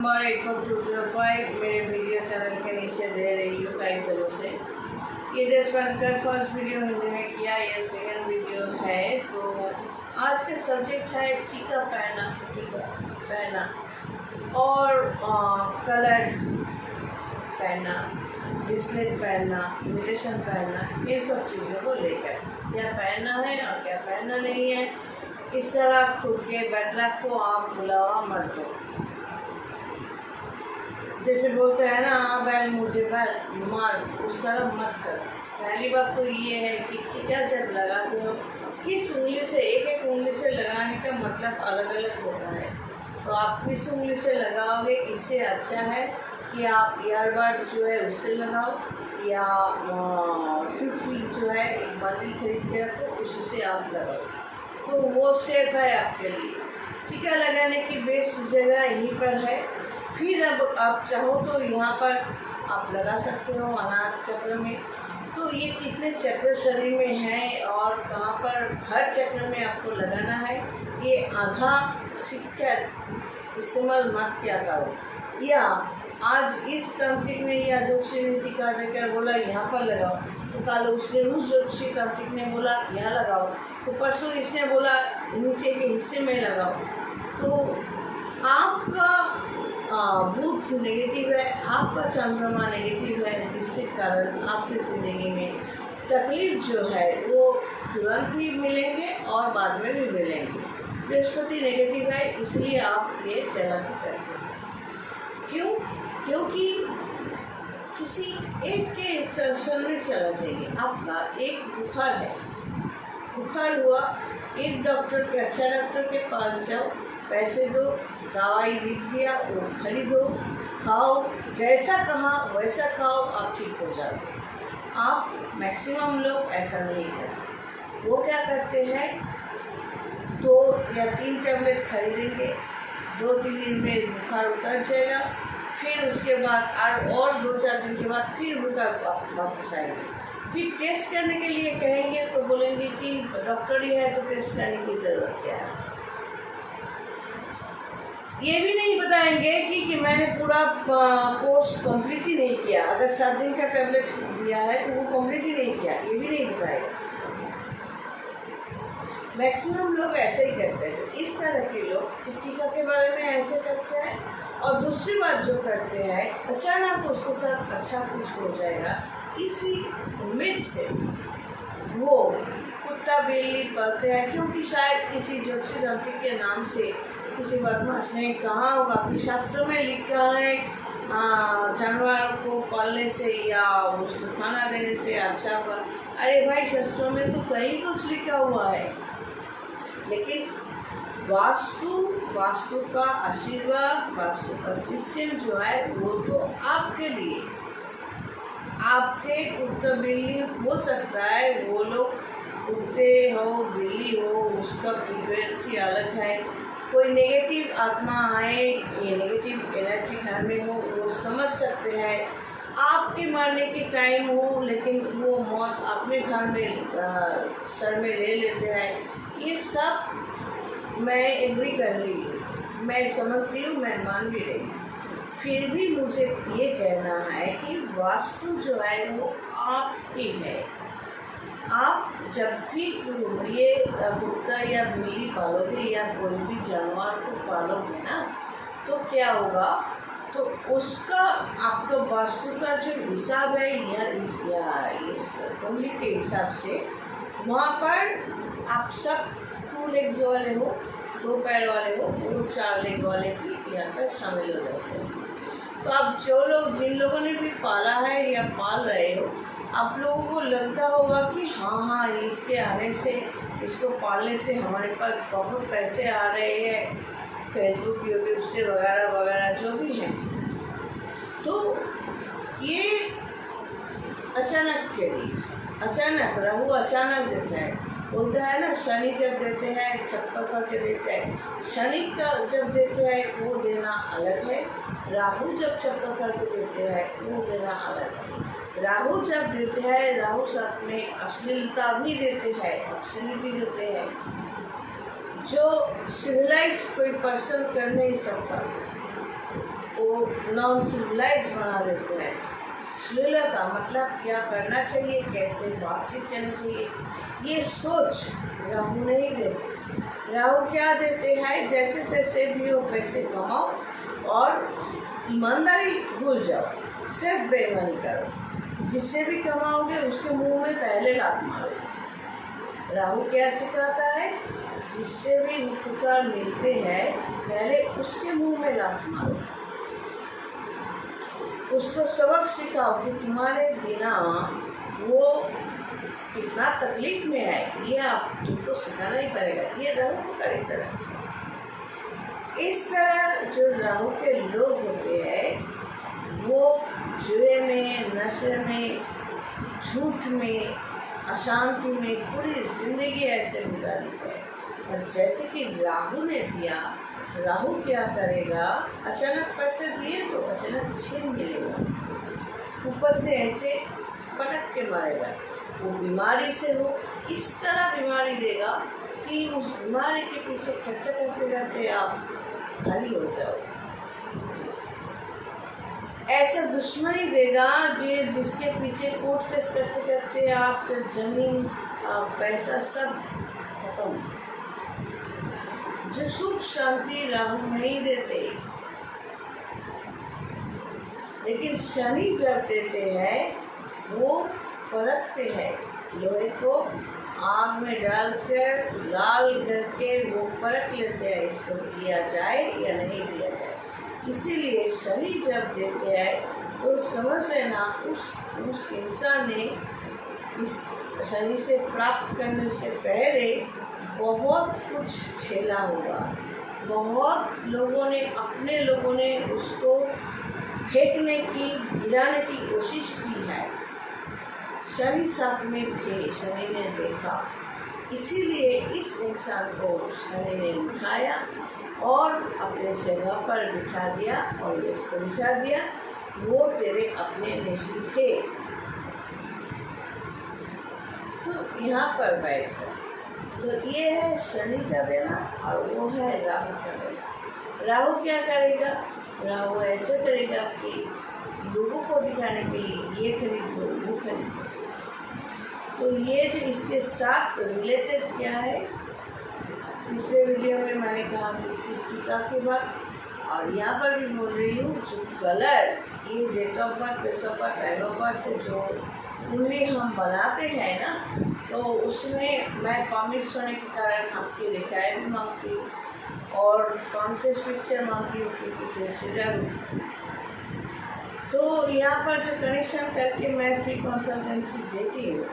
Number 84205 मेरे video channel के नीचे दे रही हूँ कई सालों से। ये ड्रेस बनकर फर्स्ट वीडियो हिंदी में किया, ये सेकंड वीडियो है। तो आज का सब्जेक्ट है टीका पहनना और कलर पहनना, ब्रेसलेट पहनना, इमिटेशन पहनना, इन सब चीज़ों को लेकर क्या पहनना है और क्या पहनना नहीं है। इस तरह खुद के बैड लक को आप बुलावा मत दो। जैसे बोलते हैं ना, बैल मुझे बैल मार, उस तरह मत कर। पहली बात तो ये है कि क्या जब लगाते हो किस उंगली से, एक उंगली से लगाने का मतलब अलग अलग होता है। तो आप किस उंगली से लगाओगे, इससे अच्छा है कि आप ईयरबड जो है उससे लगाओ, या टूथपिक जो है एक बंडल खरीद के रखो, उसी से आप लगाओ, तो वो सेफ है आपके लिए। टीका लगाने की बेस्ट जगह यहीं पर है। फिर अब आप चाहो तो यहाँ पर आप लगा सकते हो अनाथ चक्र में। तो ये कितने चक्र शरीर में हैं और कहाँ पर हर चक्र में आपको लगाना है, ये आधा सीखकर इस्तेमाल मत किया करो। या आज इस तांत्रिक ने या ज्योतिषी ने टीका देकर बोला यहाँ पर लगाओ, तो कल उसने उस ज्योतिषी तांत्रिक ने बोला यहाँ लगाओ, तो परसों इसने बोला नीचे के हिस्से में लगाओ। तो आपका बुध नेगेटिव है, आपका चंद्रमा नेगेटिव है, जिसके कारण आपकी ज़िंदगी में तकलीफ जो है वो तुरंत ही मिलेंगे और बाद में भी मिलेंगे। बृहस्पति नेगेटिव है, इसलिए आप ये चालाकी करते हैं। क्यों? क्योंकि किसी एक के इंस्ट्रक्शन में चलना चाहिए। आपका एक बुखार है, बुखार हुआ, एक डॉक्टर के, अच्छा डॉक्टर के पास जाओ, पैसे दो, दवाई लिख दिया, वो खरीदो, खाओ, जैसा कहा वैसा खाओ, आप ठीक हो जाओगे। आप मैक्सिमम लोग ऐसा नहीं करते। वो क्या करते हैं, 2 या 3 टैबलेट खरीदेंगे, 2-3 दिन में बुखार उतर जाएगा, फिर उसके बाद और 2-4 दिन के बाद फिर बुखार वापस आएगा। फिर टेस्ट करने के लिए कहेंगे तो बोलेंगे कि डॉक्टर ही है तो टेस्ट करने की ज़रूरत क्या है। ये भी नहीं बताएंगे कि मैंने पूरा कोर्स कंप्लीट ही नहीं किया। अगर 7 दिन का टैबलेट दिया है तो वो कंप्लीट ही नहीं किया, ये भी नहीं बताएगा। मैक्सिमम लोग ऐसे ही करते हैं। तो इस तरह के लोग इस टीका के बारे में ऐसे करते हैं। और दूसरी बात जो करते हैं, अचानक उसके साथ अच्छा कुछ हो जाएगा, इसी उम्मीद से वो कुत्ता बिल्ली पालते हैं, क्योंकि शायद किसी ज्योतिषी तांत्रिक के नाम से किसी बदमाश ने कहा होगा कि शास्त्रों में लिखा है जानवर को पालने से या उसको खाना देने से अच्छा हुआ। अरे भाई, शास्त्रों में तो कहीं कुछ लिखा हुआ है, लेकिन वास्तु का आशीर्वाद, वास्तु का सिस्टम जो है वो तो आपके लिए, आपके कुत्ता बिल्ली हो सकता है, वो लोग कुत्ते हो बिल्ली हो, उसका फ्रीक्वेंसी अलग है। कोई नेगेटिव आत्मा आए, ये नेगेटिव एनर्जी घर में हो, वो समझ सकते हैं। आपके मरने के टाइम हो, लेकिन वो मौत अपने घर में सर में ले लेते हैं। ये सब मैं एग्री कर रही हूँ, मैं समझती हूँ, मैं मान भी रही हूँ। फिर भी मुझे ये कहना है कि वास्तु जो है वो आपकी है। आप जब भी ये कुत्ता या बिल्ली पालोगे या कोई भी जानवर को पालोगे ना, तो क्या होगा, तो उसका आपका वास्तु का जो हिसाब है या इस कुंडली के हिसाब से वहाँ पर आप सब 2 लेग्स वाले हो, 2 पैर वाले हो, वो 4 लेग वाले भी यहाँ पर शामिल हो जाते हैं। तो अब जिन लोगों ने भी पाला है या पाल रहे हो, आप लोगों को लगता होगा कि हाँ, इसके आने से, इसको पालने से हमारे पास बहुत पैसे आ रहे हैं, फेसबुक यूट्यूब से वगैरह वगैरह जो भी है। तो ये अचानक के लिए, अचानक राहु अचानक देता है। बोलता है ना, शनि जब देते हैं चप्पल करके देते हैं, शनि का जब देते हैं वो देना अलग है, राहु जब चप्पल करके देते हैं वो देना अलग है। राहु जब देते हैं, राहु साथ में अश्लीलता भी देते हैं, ऑब्सेनिटी देते हैं, जो सिविलाइज कोई पर्सन कर नहीं सकता। नॉन सिविलाइज बना देते हैं। श्लीलता मतलब क्या करना चाहिए, कैसे बातचीत करनी चाहिए, ये सोच राहु नहीं देते। राहु क्या देते हैं, जैसे तैसे भी हो पैसे कमाओ और ईमानदारी भूल जाओ, सिर्फ बेईमानी करो, जिससे भी कमाओगे उसके मुंह में पहले लात मारो। राहु क्या सिखाता है, जिससे भी उपकार मिलते हैं पहले उसके मुंह में लात मारो, उसको सबक सिखाओ कि तुम्हारे बिना वो कितना तकलीफ में है, ये आप तुमको सिखाना ही पड़ेगा। ये राहु का कैरेक्टर है। इस तरह जो राहु के लोग होते हैं वो जुए में, नशे में, झूठ में, अशांति में पूरी जिंदगी ऐसे गुजार देते हैं। और जैसे कि राहु ने दिया, राहु क्या करेगा, अचानक पैसे दिए तो अचानक छीन मिलेगा, ऊपर से ऐसे पटक के मारेगा। वो बीमारी से हो, इस तरह बीमारी देगा कि उस बीमारी के पीछे खर्चा करते रहते आप खाली हो जाओ। ऐसा दुश्मनी देगा जिसके पीछे कोर्ट केस करते करते आपका जमीन, पैसा सब खत्म। जो सुख शांति राहु नहीं देते, लेकिन शनि जब देते हैं वो परखते हैं, लोहे को आग में डालकर लाल करके वो परख लेते हैं इसको दिया जाए या नहीं दिया जाए। इसीलिए शनि जब देते हैं तो समझ लेना उस इंसान ने इस शनि से प्राप्त करने से पहले बहुत कुछ झेला होगा। बहुत अपने लोगों ने उसको फेंकने की, गिराने की कोशिश की है। शनि साथ में थे, शनि ने देखा, इसीलिए इस इंसान को शनि ने उठाया और अपने जगह पर बिठा दिया और ये समझा दिया वो तेरे अपने नहीं थे, तो यहाँ पर बैठ जा। तो ये है शनि का देना और वो है राहु का देना। राहु क्या करेगा, राहु ऐसे करेगा कि लोगों को दिखाने के लिए ये खरीद लो, वो खरीद लो। तो ये जो इसके साथ रिलेटेड क्या है, पिछले वीडियो में मैंने कहा कि टीका के बाद, और यहाँ पर भी बोल रही हूँ, जो कलर ये date of birth, place of birth, time of birth से जो उनमें हम बनाते हैं ना, तो उसमें मैं प्रॉमिस होने के कारण आपकी लिखाई भी मांगती हूँ और फ्रंट फेस पिक्चर मांगती हूँ क्योंकि फेस रीडर हूँ। तो यहाँ पर जो कनेक्शन करके मैं फ्री कंसल्टेंसी देती हूँ।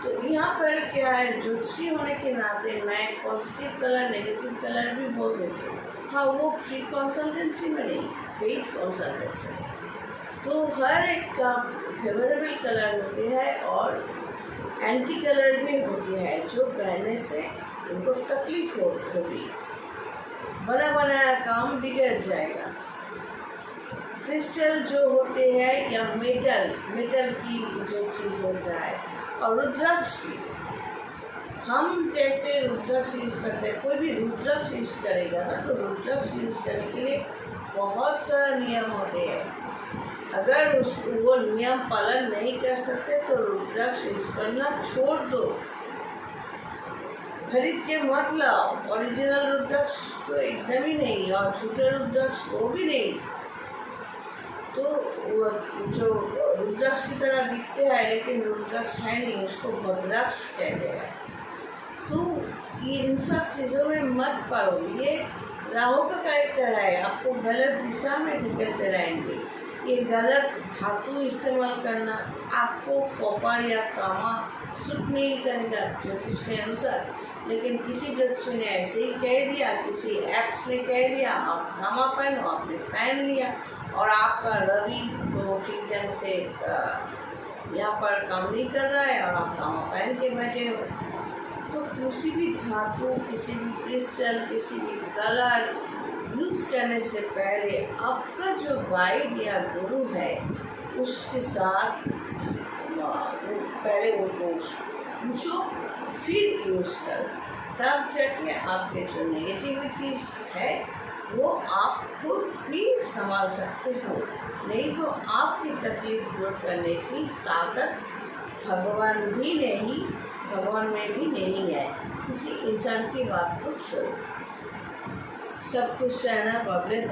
तो यहाँ पर क्या है, ज्योतिषी होने के नाते मैं पॉजिटिव कलर, नेगेटिव कलर भी बोल देती हूँ। हाँ, वो फ्री कंसल्टेंसी में नहीं, पेड कंसल्टेंसी। तो हर एक का फेवरेबल कलर होते हैं और एंटी कलर भी होते हैं जो पहनने से उनको तकलीफ होगी, बना बनाया काम बिगड़ जाएगा। क्रिस्टल जो होते हैं या मेटल की जो चीज़ होता है, और रुद्राक्ष भी, हम जैसे रुद्राक्ष यूज़ करते हैं, कोई भी रुद्राक्ष यूज़ करेगा ना, तो रुद्राक्ष यूज़ करने के लिए बहुत सारा नियम होते हैं। अगर वो नियम पालन नहीं कर सकते तो रुद्राक्ष यूज़ करना छोड़ दो, खरीद के मत लाओ। ओरिजिनल रुद्राक्ष तो एकदम ही नहीं, और झूठे रुद्राक्ष वो भी नहीं। तो जो रुद्राक्ष की तरह दिखते हैं लेकिन रुद्राक्ष है नहीं, उसको भद्राक्ष कहते हैं। तो ये इन सब चीज़ों में मत पड़ो। ये राहु का कैरेक्टर है, आपको गलत दिशा में निकलते रहेंगे। ये गलत धातु इस्तेमाल करना आपको कॉपर या तामा सूट नहीं करेगा ज्योतिष के अनुसार। लेकिन किसी ज्योतिष ने ऐसे ही कह दिया, किसी ऐप्स ने कह दिया आप तामा पहनो, आपने पहन लिया और आपका रवि तो ठीक ढंग से यहाँ पर काम नहीं कर रहा है और आप तामा पहन के बैठे हो। तो किसी भी धातु, किसी भी क्रिस्टल, किसी भी कलर यूज़ करने से पहले आपका जो गाइड या गुरु है उसके साथ पहले उनको पूछो, फिर यूज़ करो, तब जाके आपके जो नेगेटिविटीज़ है वो आप खुद भी संभाल सकते हो, नहीं तो आपकी तकलीफ दूर करने की ताकत भगवान में भी नहीं है। किसी इंसान की बात को छोड़ो। सब कुछ रहना, गॉड ब्लेस।